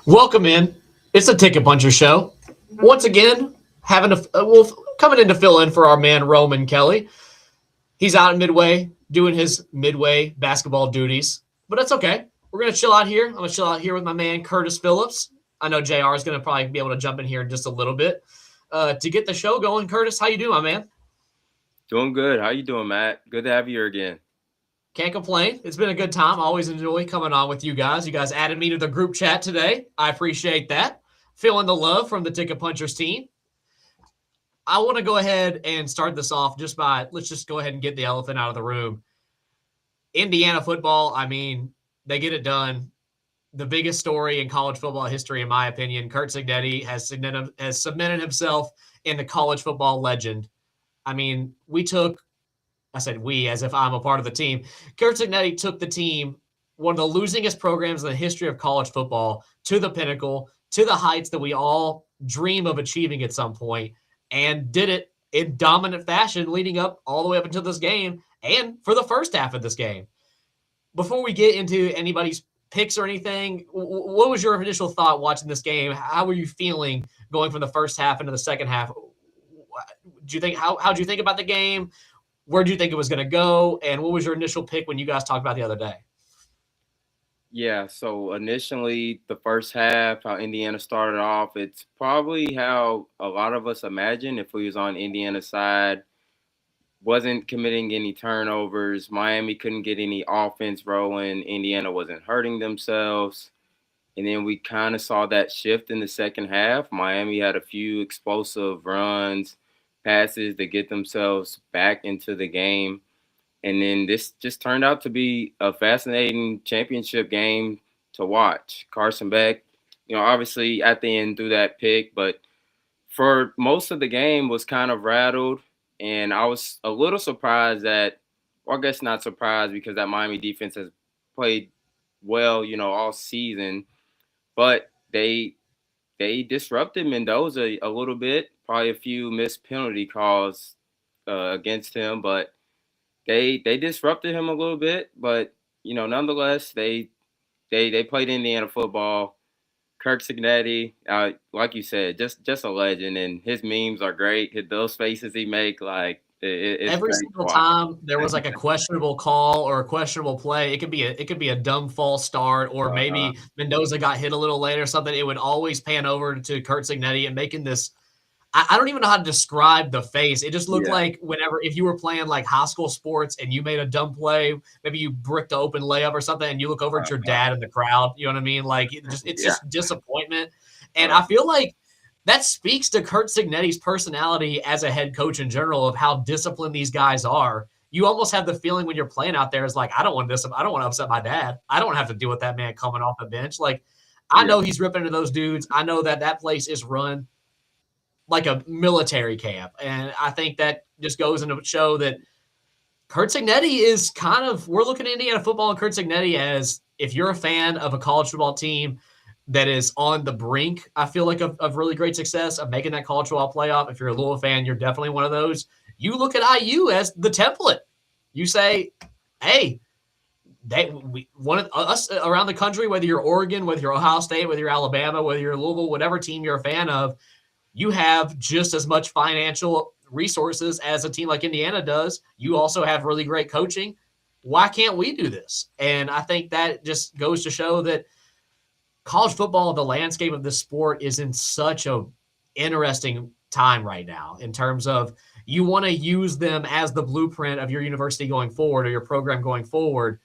Welcome in. It's a Ticket Puncher show. Once again, coming in to fill in for our man Roman Kelly. He's out at Midway doing his Midway basketball duties, but that's okay. We're gonna chill out here. I'm gonna chill out here with my man Curtis Phillips. I know JR is gonna probably be able to jump in here in just a little bit to get the show going. Curtis, how you doing, my man? Doing good. How you doing, Matt? Good to have you here again. Can't complain. It's been a good time. I always enjoy coming on with you guys. You guys added me to the group chat today. I appreciate that. Feeling the love from the Ticket Punchers team. I want to go ahead and start this off let's just go ahead and get the elephant out of the room. Indiana football, I mean, they get it done. The biggest story in college football history, in my opinion. Curt Cignetti has cemented himself in the college football legend. I mean, I said we as if I'm a part of the team. Curt Cignetti took the team, one of the losingest programs in the history of college football, to the pinnacle, to the heights that we all dream of achieving at some point, and did it in dominant fashion leading up all the way up until this game and for the first half of this game. Before we get into anybody's picks or anything, what was your initial thought watching this game? How were you feeling going from the first half into the second half? How did you think about the game? Where do you think it was going to go? And what was your initial pick when you guys talked about the other day? Yeah, so initially, the first half, how Indiana started off, it's probably how a lot of us imagine if we was on Indiana's side, wasn't committing any turnovers. Miami couldn't get any offense rolling. Indiana wasn't hurting themselves. And then we kind of saw that shift in the second half. Miami had a few explosive runs, passes to get themselves back into the game. And then this just turned out to be a fascinating championship game to watch. Carson Beck, obviously at the end threw that pick, but for most of the game was kind of rattled. And I was a little surprised that, well, I guess not surprised because that Miami defense has played well, all season. But they disrupted Mendoza a little bit, probably a few missed penalty calls against him, but they disrupted him a little bit. But nonetheless, they played Indiana football. Kirk Signetti, like you said, just a legend, and his memes are great. Those faces he make, like it's Every great to single watch. time there was like a questionable call or a questionable play, it could be a dumb false start, or Uh, maybe Mendoza got hit a little late or something. It would always pan over to Kurt Signetti and making this. I don't even know how to describe the face. It just looked yeah, like whenever if you were playing like high school sports and you made a dumb play, maybe you bricked an open layup or something, and you look over at your uh, dad in the crowd. You know what I mean? Like it's yeah, just disappointment, and uh, I feel like that speaks to Kurt Signetti's personality as a head coach in general of how disciplined these guys are. You almost have the feeling when you're playing out there is like, I don't want this. I don't want to upset my dad. I don't have to deal with that man coming off the bench. Like, I yeah, know he's ripping into those dudes. I know that that place is run like a military camp. And I think that just goes into show that Kurt Signetti is kind of, we're looking at Indiana football and Kurt Signetti as if you're a fan of a college football team that is on the brink, I feel like, of really great success, of making that college football playoff. If you're a Louisville fan, you're definitely one of those. You look at IU as the template. You say, hey, one of us around the country, whether you're Oregon, whether you're Ohio State, whether you're Alabama, whether you're Louisville, whatever team you're a fan of, you have just as much financial resources as a team like Indiana does. You also have really great coaching. Why can't we do this? And I think that just goes to show that college football, the landscape of this sport, is in such a interesting time right now in terms of you want to use them as the blueprint of your university going forward or your program going forward.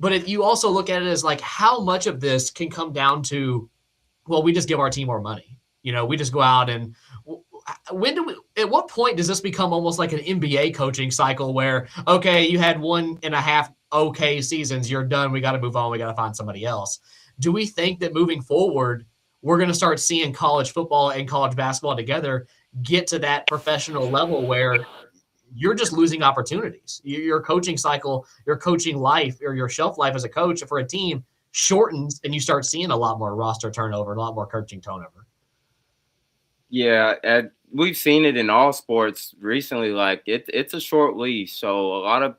But if you also look at it as like how much of this can come down to, well, we just give our team more money. We just go out and at what point does this become almost like an NBA coaching cycle where, okay, you had 1.5 okay seasons, you're done. We got to move on. We got to find somebody else. Do we think that moving forward, we're going to start seeing college football and college basketball together get to that professional level where you're just losing opportunities? Your coaching cycle, your coaching life, or your shelf life as a coach for a team shortens, and you start seeing a lot more roster turnover, a lot more coaching turnover. yeah. We've seen it in all sports recently. Like it's a short leash, so a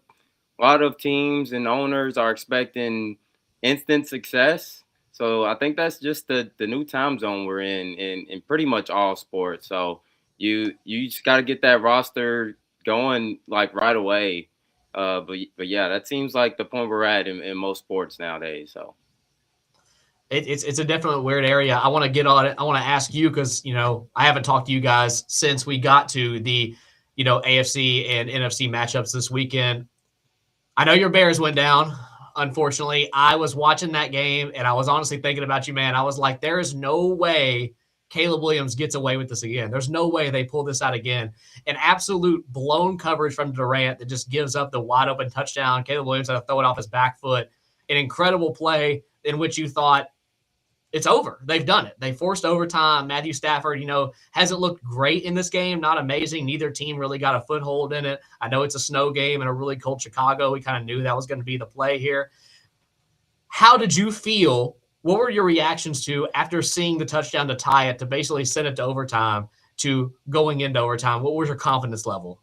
lot of teams and owners are expecting instant success. So I think that's just the new time zone we're in pretty much all sports. So you just got to get that roster going like right away. But yeah, that seems like the point we're at in most sports nowadays. So It's a definitely weird area. I want to get on it. I want to ask you because I haven't talked to you guys since we got to the AFC and NFC matchups this weekend. I know your Bears went down. Unfortunately, I was watching that game and I was honestly thinking about you, man. I was like, there is no way Caleb Williams gets away with this again. There's no way they pull this out again. An absolute blown coverage from Durant that just gives up the wide open touchdown. Caleb Williams had to throw it off his back foot. An incredible play in which you thought, it's over. They've done it. They forced overtime. Matthew Stafford, hasn't looked great in this game. Not amazing. Neither team really got a foothold in it. I know it's a snow game in a really cold Chicago. We kind of knew that was going to be the play here. How did you feel? What were your reactions to after seeing the touchdown to tie it, to basically send it to overtime, to going into overtime? What was your confidence level?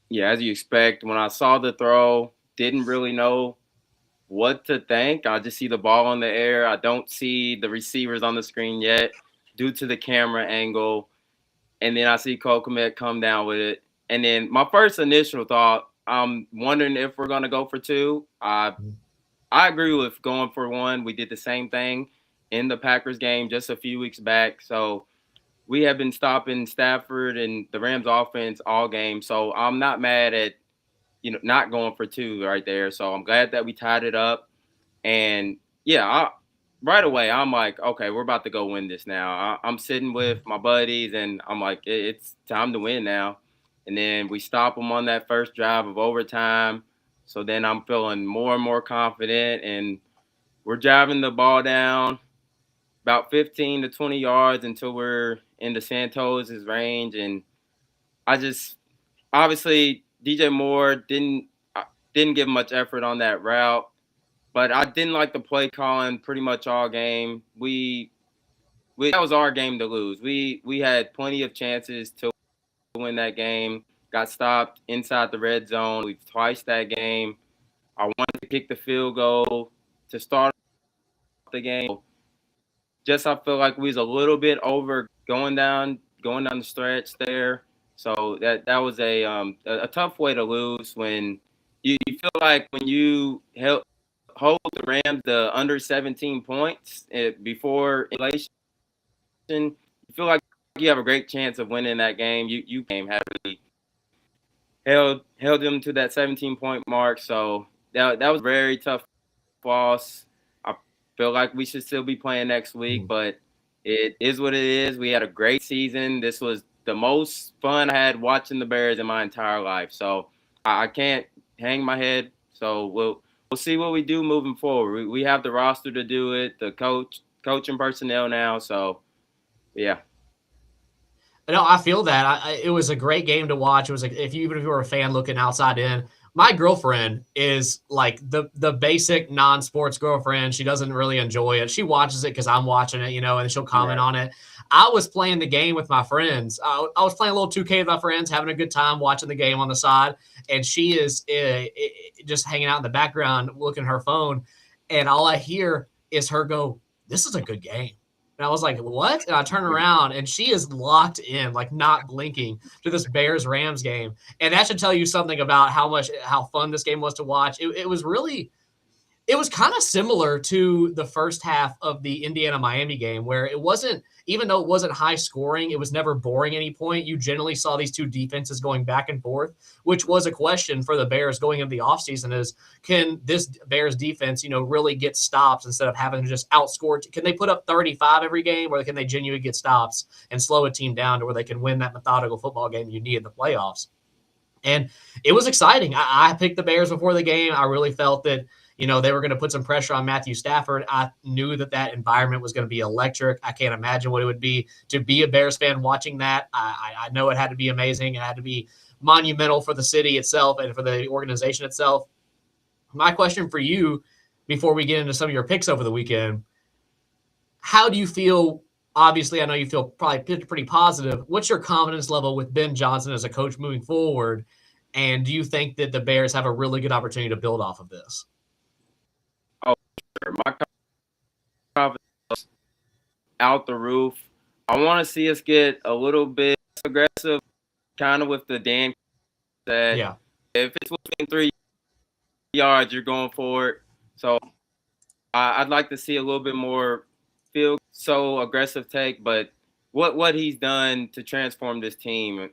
yeah, as you expect, when I saw the throw, didn't really know what to think. I just see the ball in the air. I don't see the receivers on the screen yet due to the camera angle. And then I see Cole Kmet come down with it. And then my first initial thought, I'm wondering if we're gonna go for two. I agree with going for one. We did the same thing in the Packers game just a few weeks back. So we have been stopping Stafford and the Rams offense all game. So I'm not mad at, not going for two right there. So I'm glad that we tied it up. And yeah, right away, I'm like, okay, we're about to go win this now. I'm sitting with my buddies and I'm like, it's time to win now. And then we stop them on that first drive of overtime. So then I'm feeling more and more confident, and we're driving the ball down about 15 to 20 yards until we're into Santos' range. And I just, obviously, DJ Moore didn't give much effort on that route, but I didn't like the play calling pretty much all game. That was our game to lose. We had plenty of chances to win that game. Got stopped inside the red zone. We twice that game. I wanted to kick the field goal to start the game. Just I feel like we was a little bit over going down the stretch there. So that was a tough way to lose when you feel like when you hold the Rams to under 17 points before inflation, you feel like you have a great chance of winning that game. You have really held them to that 17-point mark. So that was a very tough loss. I feel like we should still be playing next week, but it is what it is. We had a great season. This was the most fun I had watching the Bears in my entire life. So I can't hang my head. So we'll see what we do moving forward. We have the roster to do it, the coaching personnel now. So, yeah. No, I feel that. It was a great game to watch. It was like even if you were a fan looking outside in. My girlfriend is like the basic non-sports girlfriend. She doesn't really enjoy it. She watches it because I'm watching it, and she'll comment on it. I was playing the game with my friends. I was playing a little 2K with my friends, having a good time watching the game on the side. And she is just hanging out in the background looking at her phone. And all I hear is her go, "This is a good game." And I was like, what? And I turn around, and she is locked in, like not blinking, to this Bears-Rams game. And that should tell you something about how fun this game was to watch. It was kind of similar to the first half of the Indiana-Miami game, where it wasn't, even though it wasn't high scoring, it was never boring at any point. You generally saw these two defenses going back and forth, which was a question for the Bears going into the offseason is, can this Bears defense, really get stops instead of having to just outscore? Can they put up 35 every game, or can they genuinely get stops and slow a team down to where they can win that methodical football game you need in the playoffs? And it was exciting. I picked the Bears before the game. I really felt that they were going to put some pressure on Matthew Stafford. I knew that environment was going to be electric. I can't imagine what it would be to be a Bears fan watching that. I know it had to be amazing. It had to be monumental for the city itself and for the organization itself. My question for you, before we get into some of your picks over the weekend, how do you feel? Obviously, I know you feel probably pretty positive. What's your confidence level with Ben Johnson as a coach moving forward? And do you think that the Bears have a really good opportunity to build off of this? My confidence out the roof. I want to see us get a little bit aggressive, kind of with the Dan said. Yeah. If it's within 3 yards, you're going for it. So I'd like to see a little bit more feel so aggressive take, but what he's done to transform this team,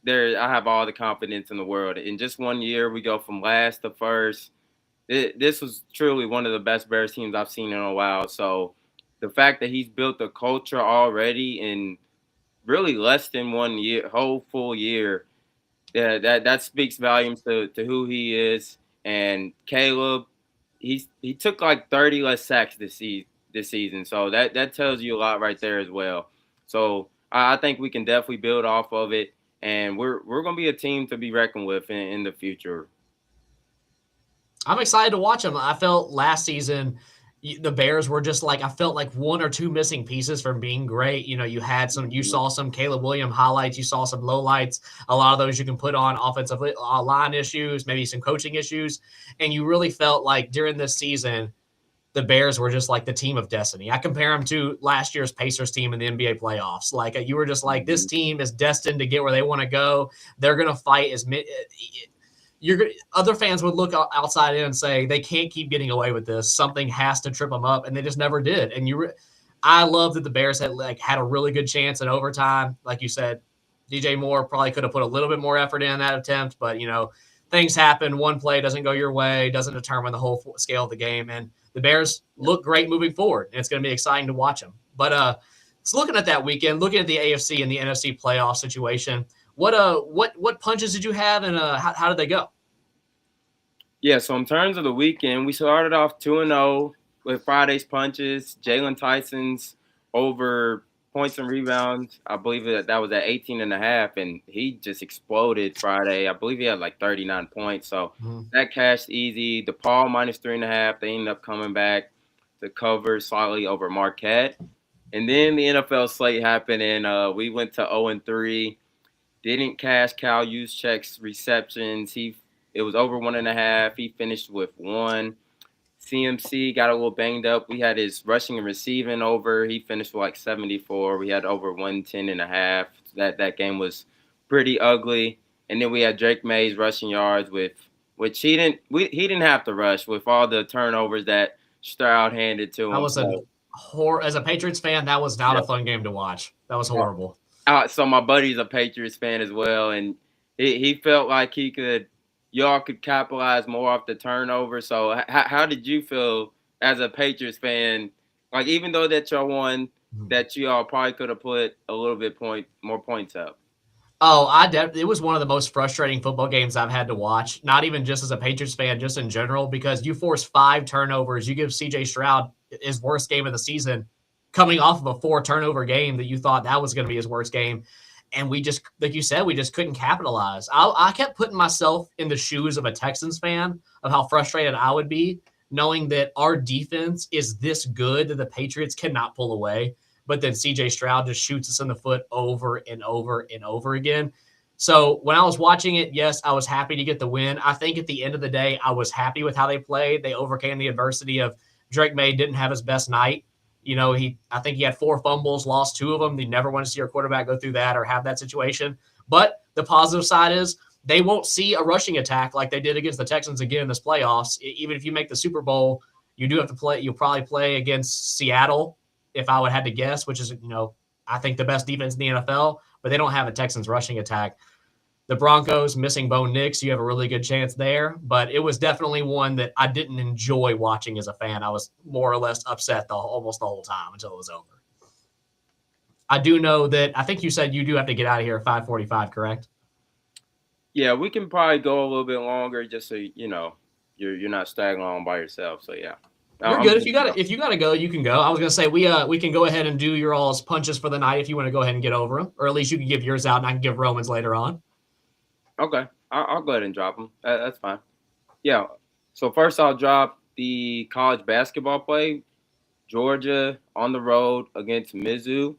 I have all the confidence in the world. In just 1 year, we go from last to first. This was truly one of the best Bears teams I've seen in a while. So the fact that he's built a culture already in really less than 1 year, whole full year, that speaks volumes to who he is. And Caleb, he took like 30 less sacks this season. So that tells you a lot right there as well. So I think we can definitely build off of it. And we're going to be a team to be reckoned with in the future. I'm excited to watch them. I felt last season the Bears were just like, I felt like one or two missing pieces from being great. You saw some Caleb Williams highlights, you saw some lowlights. A lot of those you can put on offensive line issues, maybe some coaching issues. And you really felt like during this season, the Bears were just like the team of destiny. I compare them to last year's Pacers team in the NBA playoffs. Like you were just like, this team is destined to get where they want to go. They're going to fight other fans would look outside in and say they can't keep getting away with this. Something has to trip them up, and they just never did. And I love that the Bears had a really good chance in overtime. Like you said, DJ Moore probably could have put a little bit more effort in that attempt, but things happen. One play doesn't go your way, doesn't determine the whole scale of the game, and the Bears look great moving forward. And it's going to be exciting to watch them. But so looking at that weekend, looking at the AFC and the NFC playoff situation, what punches did you have, and how did they go? Yeah, so in terms of the weekend, we started off 2-0 with Friday's punches. Jalen Tyson's over points and rebounds, I believe that was at 18.5, and he just exploded Friday. I believe he had like 39 points, so that cashed easy. DePaul minus 3.5. They ended up coming back to cover slightly over Marquette. And then the NFL slate happened, and we went to 0-3. Didn't cash Cal Juszczyk's receptions. It was over 1.5. He finished with 1. CMC got a little banged up. We had his rushing and receiving over. He finished with like 74. We had over 110.5. That game was pretty ugly. And then we had Drake May's rushing yards which he didn't have to rush with all the turnovers that Stroud handed to him. As a Patriots fan, that was not a fun game to watch. That was horrible. So my buddy's a Patriots fan as well, and he felt like y'all could capitalize more off the turnover. So how did you feel as a Patriots fan? Like, even though that y'all won, that y'all probably could have put a little bit more points up. Oh, it was one of the most frustrating football games I've had to watch, not even just as a Patriots fan, just in general, because you force 5 turnovers. You give C.J. Stroud his worst game of the season, coming off of a 4-turnover game that you thought that was going to be his worst game. And we just, like you said, we just couldn't capitalize. I kept putting myself in the shoes of a Texans fan of how frustrated I would be, knowing that our defense is this good that the Patriots cannot pull away. But then C.J. Stroud just shoots us in the foot over and over and over again. So when I was watching it, yes, I was happy to get the win. I think at the end of the day, I was happy with how they played. They overcame the adversity of Drake May didn't have his best night. I think he had 4 fumbles, lost 2 of them. You never want to see your quarterback go through that or have that situation. But the positive side is they won't see a rushing attack like they did against the Texans again in this playoffs. Even if you make the Super Bowl, you do have to play. You'll probably play against Seattle, if I would have to guess, which is, I think the best defense in the NFL, but they don't have a Texans rushing attack. The Broncos missing Bo Nix, you have a really good chance there, but it was definitely one that I didn't enjoy watching as a fan. I was more or less upset almost the whole time until it was over. I do know that I think you said you do have to get out of here at 5:45, correct? Yeah, we can probably go a little bit longer just so you're not staggering on by yourself. So yeah. You're good. If you gotta go, you can go. I was gonna say we can go ahead and do your all's punches for the night if you want to go ahead and get over them, or at least you can give yours out and I can give Roman's later on. Okay, I'll go ahead and drop them. That's fine. Yeah. So first, I'll drop the college basketball play. Georgia on the road against Mizzou,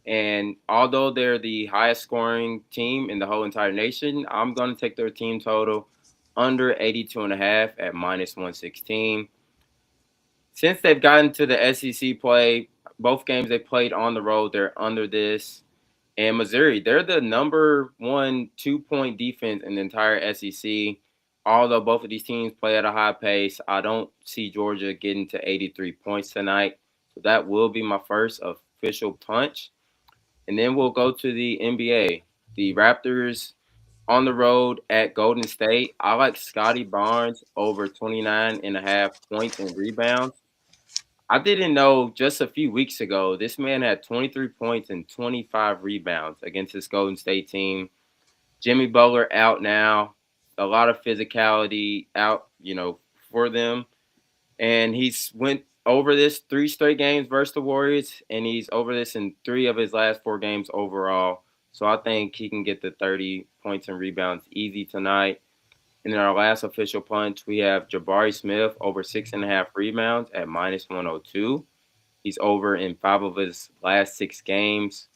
and although they're the highest scoring team in the whole entire nation, I'm going to take their team total under 82.5 at -116. Since they've gotten to the SEC play, both games they played on the road, they're under this. And Missouri, they're the number 1 2-point defense in the entire SEC. Although both of these teams play at a high pace, I don't see Georgia getting to 83 points tonight. So that will be my first official punch. And then we'll go to the NBA. The Raptors on the road at Golden State. I like Scotty Barnes over 29.5 points and rebounds. I didn't know just a few weeks ago, this man had 23 points and 25 rebounds against this Golden State team. Jimmy Butler out now. A lot of physicality out, for them. And he's went over this 3 straight games versus the Warriors, and he's over this in 3 of his last 4 games overall. So I think he can get the 30 points and rebounds easy tonight. And in our last official punch, we have Jabari Smith over 6.5 rebounds at -102. He's over in 5 of his last 6 games,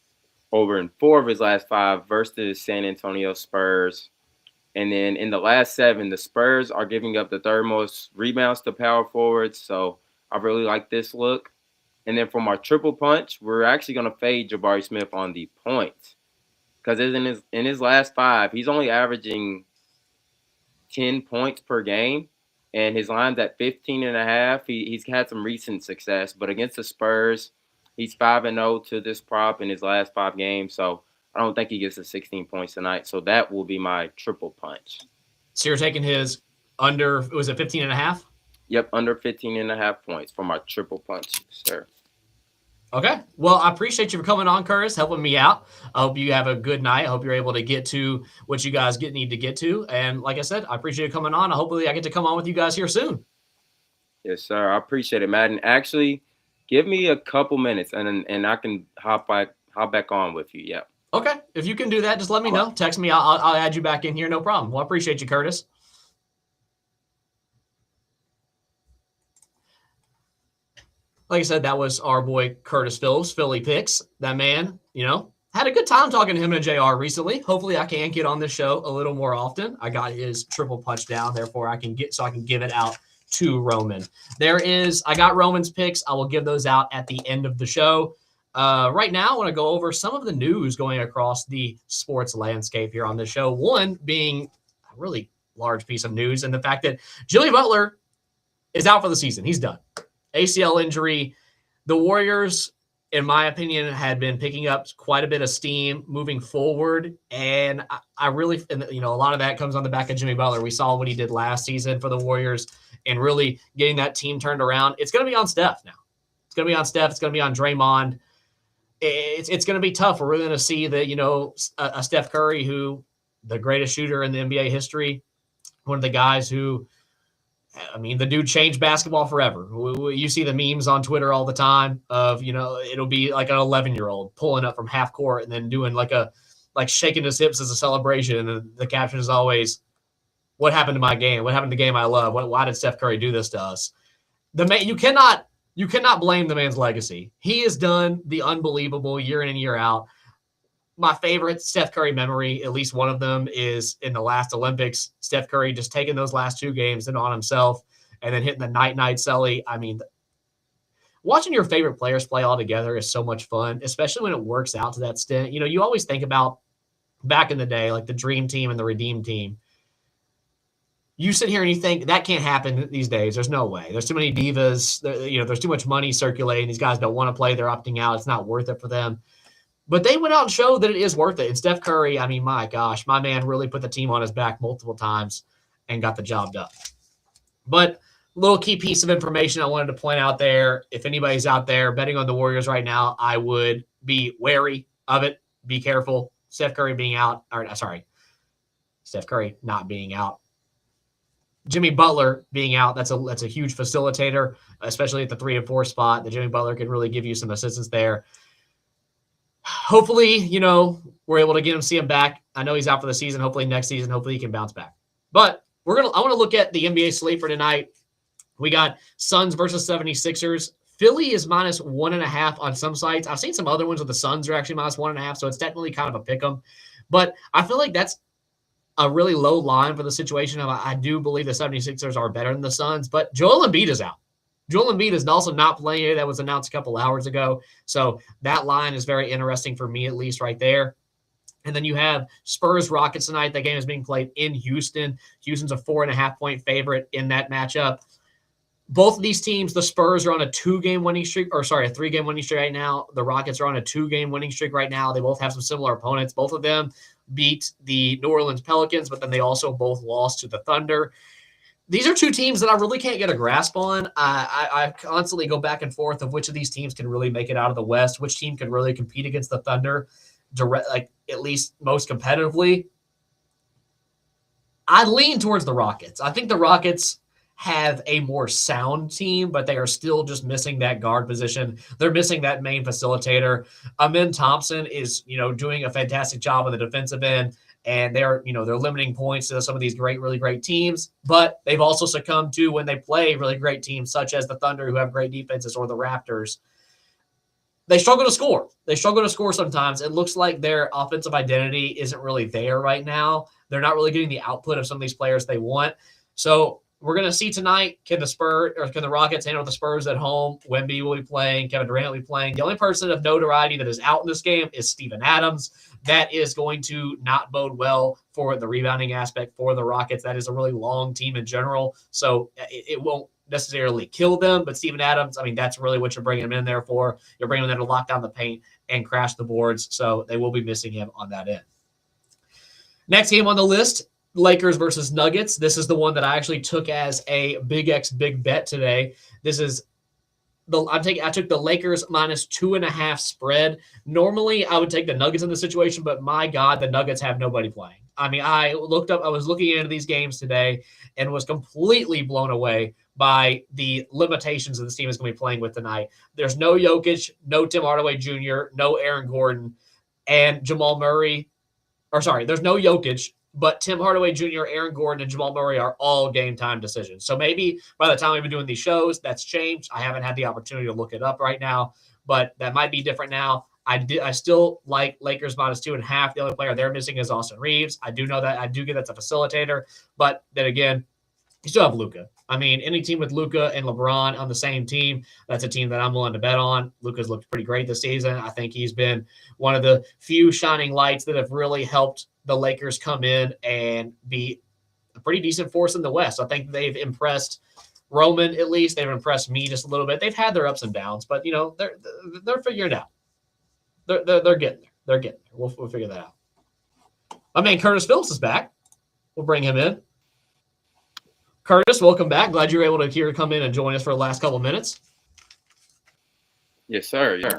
over in 4 of his last 5 versus the San Antonio Spurs. And then in the last 7, the Spurs are giving up the 3rd most rebounds to power forwards. So I really like this look. And then from our triple punch, we're actually going to fade Jabari Smith on the points. Because in his last 5, he's only averaging 10 points per game, and his line's at 15.5. He's had some recent success, but against the Spurs, he's 5-0 to this prop in his last 5 games. So I don't think he gets the 16 points tonight. So that will be my triple punch. So you're taking his under, was it 15.5? Yep, under 15.5 points for my triple punch, sir. Okay. Well, I appreciate you for coming on, Curtis, helping me out. I hope you have a good night. I hope you're able to get to what you guys need to get to. And like I said, I appreciate you coming on. Hopefully I get to come on with you guys here soon. Yes, sir. I appreciate it, Madden. Actually, give me a couple minutes and I can hop back on with you. Yeah. Okay. If you can do that, just let me know. Text me. I'll add you back in here. No problem. Well, I appreciate you, Curtis. Like I said, that was our boy Curtis Phillips, Philly Picks. That man, had a good time talking to him and JR recently. Hopefully I can get on this show a little more often. I got his triple punch down, therefore I can give it out to Roman. I got Roman's picks. I will give those out at the end of the show. Right now, I want to go over some of the news going across the sports landscape here on this show. One being a really large piece of news, and the fact that Jimmy Butler is out for the season. He's done. ACL injury. The Warriors, in my opinion, had been picking up quite a bit of steam moving forward. And I really, a lot of that comes on the back of Jimmy Butler. We saw what he did last season for the Warriors and really getting that team turned around. It's going to be on Steph now. It's going to be on Steph. It's going to be on Draymond. It's going to be tough. We're really going to see that, a Steph Curry, who the greatest shooter in the NBA history, one of the guys who, the dude changed basketball forever. You see the memes on Twitter all the time of, it'll be like an 11-year-old pulling up from half court and then doing like shaking his hips as a celebration. And the caption is always, what happened to my game? What happened to the game I love? Why did Steph Curry do this to us? You cannot blame the man's legacy. He has done the unbelievable year in and year out. My favorite Steph Curry memory, at least one of them, is in the last Olympics. Steph Curry just taking those last 2 games and on himself and then hitting the night celly. Watching your favorite players play all together is so much fun, especially when it works out to that extent. You always think about back in the day, like the Dream Team and the Redeem Team. You sit here and you think that can't happen these days. There's no way. There's too many divas. There's too much money circulating. These guys don't want to play. They're opting out. It's not worth it for them. But they went out and showed that it is worth it. And Steph Curry, my gosh, my man really put the team on his back multiple times and got the job done. But little key piece of information I wanted to point out there. If anybody's out there betting on the Warriors right now, I would be wary of it. Be careful. Steph Curry not being out. Jimmy Butler being out, that's a huge facilitator, especially at the 3 and 4 spot. That Jimmy Butler can really give you some assistance there. Hopefully, we're able to see him back. I know he's out for the season. Hopefully next season, hopefully he can bounce back. But I want to look at the NBA slate for tonight. We got Suns versus 76ers. Philly is -1.5 on some sites. I've seen some other ones where the Suns are actually -1.5, so it's technically kind of a pick 'em. But I feel like that's a really low line for the situation. I do believe the 76ers are better than the Suns, but Joel Embiid is out. Joel Embiid is also not playing. That was announced a couple hours ago. So that line is very interesting for me, at least right there. And then you have Spurs-Rockets tonight. That game is being played in Houston. Houston's a 4.5-point favorite in that matchup. Both of these teams, the Spurs are on a 3-game winning streak right now. The Rockets are on a 2-game winning streak right now. They both have some similar opponents. Both of them beat the New Orleans Pelicans, but then they also both lost to the Thunder. These are 2 teams that I really can't get a grasp on. I constantly go back and forth of which of these teams can really make it out of the West, which team can really compete against the Thunder, at least most competitively. I lean towards the Rockets. I think the Rockets have a more sound team, but they are still just missing that guard position. They're missing that main facilitator. Amin Thompson is, doing a fantastic job on the defensive end. And they're limiting points to some of these really great teams, but they've also succumbed to when they play really great teams, such as the Thunder, who have great defenses, or the Raptors. They struggle to score. They struggle to score sometimes. It looks like their offensive identity isn't really there right now. They're not really getting the output of some of these players they want. So we're going to see tonight, can the Rockets handle the Spurs at home? Wemby will be playing. Kevin Durant will be playing. The only person of notoriety that is out in this game is Steven Adams. That is going to not bode well for the rebounding aspect for the Rockets. That is a really long team in general, so it won't necessarily kill them. But Steven Adams, I mean, that's really what you're bringing him in there for. You're bringing him in there to lock down the paint and crash the boards, so they will be missing him on that end. Next game on the list, Lakers versus Nuggets. This is the one that I actually took as a Big X big bet today. This is I took the Lakers -2.5 spread. Normally, I would take the Nuggets in this situation, but my God, the Nuggets have nobody playing. I mean, I was looking into these games today and was completely blown away by the limitations that this team is going to be playing with tonight. There's no Jokic, no Tim Hardaway Jr., no Aaron Gordon, and Jamal Murray. There's no Jokic, but Tim Hardaway Jr., Aaron Gordon, and Jamal Murray are all game time decisions. So maybe by the time we've been doing these shows, that's changed. I haven't had the opportunity to look it up right now, but that might be different now. I still like Lakers -2.5. The only player they're missing is Austin Reeves. I do know that. I do get that's a facilitator, but then again, you still have Luka. I mean, any team with Luka and LeBron on the same team, that's a team that I'm willing to bet on. Luka's looked pretty great this season. I think he's been one of the few shining lights that have really helped the Lakers come in and be a pretty decent force in the West. I think they've impressed Roman, at least. They've impressed me just a little bit. They've had their ups and downs, but, you know, they're figuring it out. They're getting there. They're getting there. We'll figure that out. My man Curtis Phillips is back. We'll bring him in. Curtis, welcome back. Glad you were able to come in and join us for the last couple of minutes. Yes, sir. Yeah.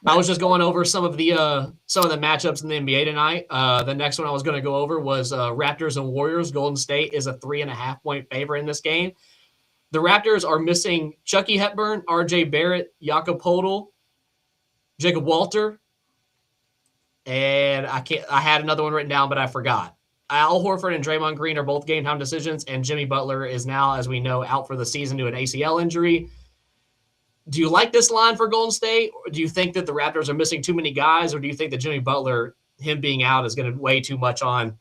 I was just going over some of the matchups in the NBA tonight. The next one I was going to go over was Raptors and Warriors. Golden State is a 3.5-point favorite in this game. The Raptors are missing Chucky Hepburn, R.J. Barrett, Jakob Poeltl, Jacob Walter, and I had another one written down, but I forgot. Al Horford and Draymond Green are both game time decisions, and Jimmy Butler is now, as we know, out for the season due to an ACL injury. Do you like this line for Golden State? Or do you think that the Raptors are missing too many guys, or do you think that Jimmy Butler, him being out, is going to weigh too much on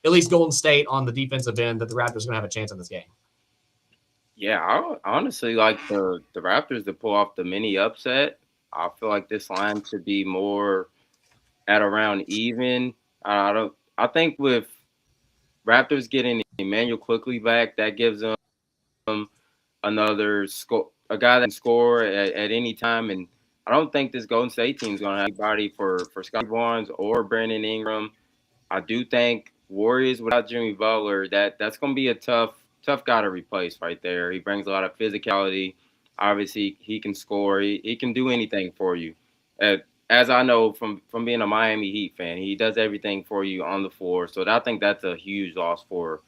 at least Golden State on the defensive end that the Raptors are going to have a chance in this game? Yeah, I honestly like the Raptors to pull off the mini upset. I feel like this line should be more at around even. I think with Raptors getting Emmanuel Quickly back, that gives them another score, a guy that can score at any time. And I don't think this Golden State team is going to have anybody for Scottie Barnes or Brandon Ingram. I do think Warriors without Jimmy Butler, that's going to be a tough guy to replace right there. He brings a lot of physicality. Obviously, he can score. He can do anything for you. As I know from being a Miami Heat fan, he does everything for you on the floor. So I think that's a huge loss for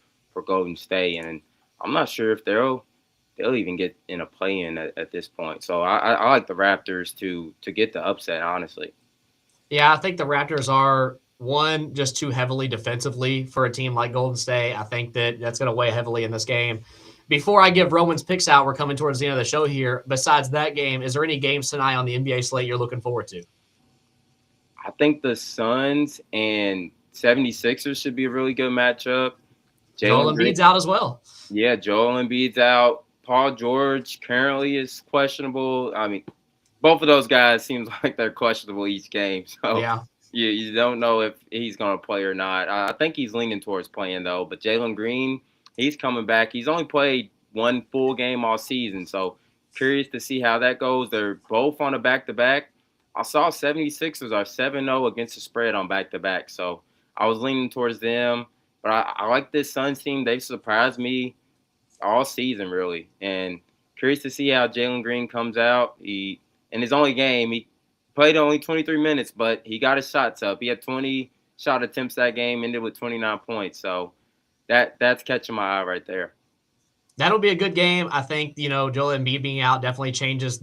Golden State. And I'm not sure if they'll even get in a play-in at this point. So I like the Raptors to get the upset, honestly. Yeah, I think the Raptors are, one, just too heavily defensively for a team like Golden State. I think that's going to weigh heavily in this game. Before I give Roman's picks out, we're coming towards the end of the show here. Besides that game, is there any games tonight on the NBA slate you're looking forward to? I think the Suns and 76ers should be a really good matchup. Joel Embiid's out as well. Yeah, Joel Embiid's out. Paul George currently is questionable. I mean, both of those guys seems like they're questionable each game. So yeah, you don't know if he's going to play or not. I think he's leaning towards playing, though. But Jalen Green, he's coming back. He's only played one full game all season. So curious to see how that goes. They're both on a back-to-back. I saw 76ers are 7-0 against the spread on back-to-back. So I was leaning towards them. But I like this Suns team. They've surprised me all season, really. And curious to see how Jalen Green comes out. In his only game, he played only 23 minutes, but he got his shots up. He had 20 shot attempts that game, ended with 29 points. So that's catching my eye right there. That'll be a good game. I think, Joel Embiid being out definitely changes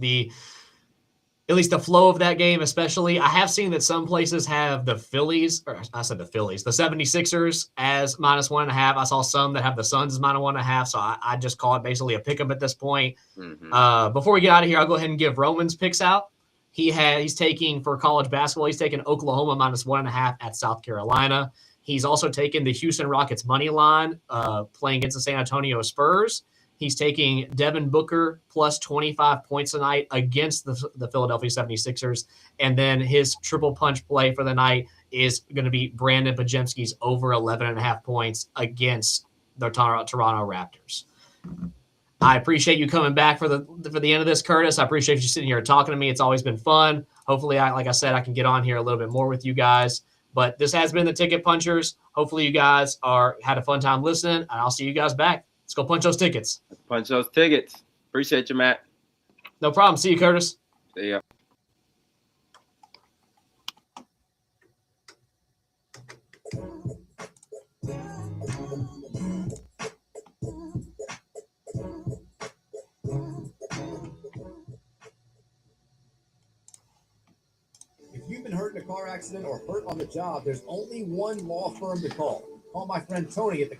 at least the flow of that game, especially. I have seen that some places have the 76ers as -1.5. I saw some that have the Suns as -1.5, so I just call it basically a pick 'em at this point. Mm-hmm. Before we get out of here, I'll go ahead and give Roman's picks out. He's taking, for college basketball, he's taking Oklahoma -1.5 at South Carolina. He's also taken the Houston Rockets money line playing against the San Antonio Spurs. He's taking Devin Booker plus 25 points tonight against the Philadelphia 76ers. And then his triple punch play for the night is going to be Brandon Pajemski's over 11.5 points against the Toronto Raptors. I appreciate you coming back for the end of this, Curtis. I appreciate you sitting here talking to me. It's always been fun. Hopefully, like I said, I can get on here a little bit more with you guys. But this has been the Ticket Punchers. Hopefully, you guys had a fun time listening, and I'll see you guys back. Let's go punch those tickets. Punch those tickets. Appreciate you, Matt. No problem. See you, Curtis. See ya. If you've been hurt in a car accident or hurt on the job, there's only one law firm to call. Call my friend Tony at the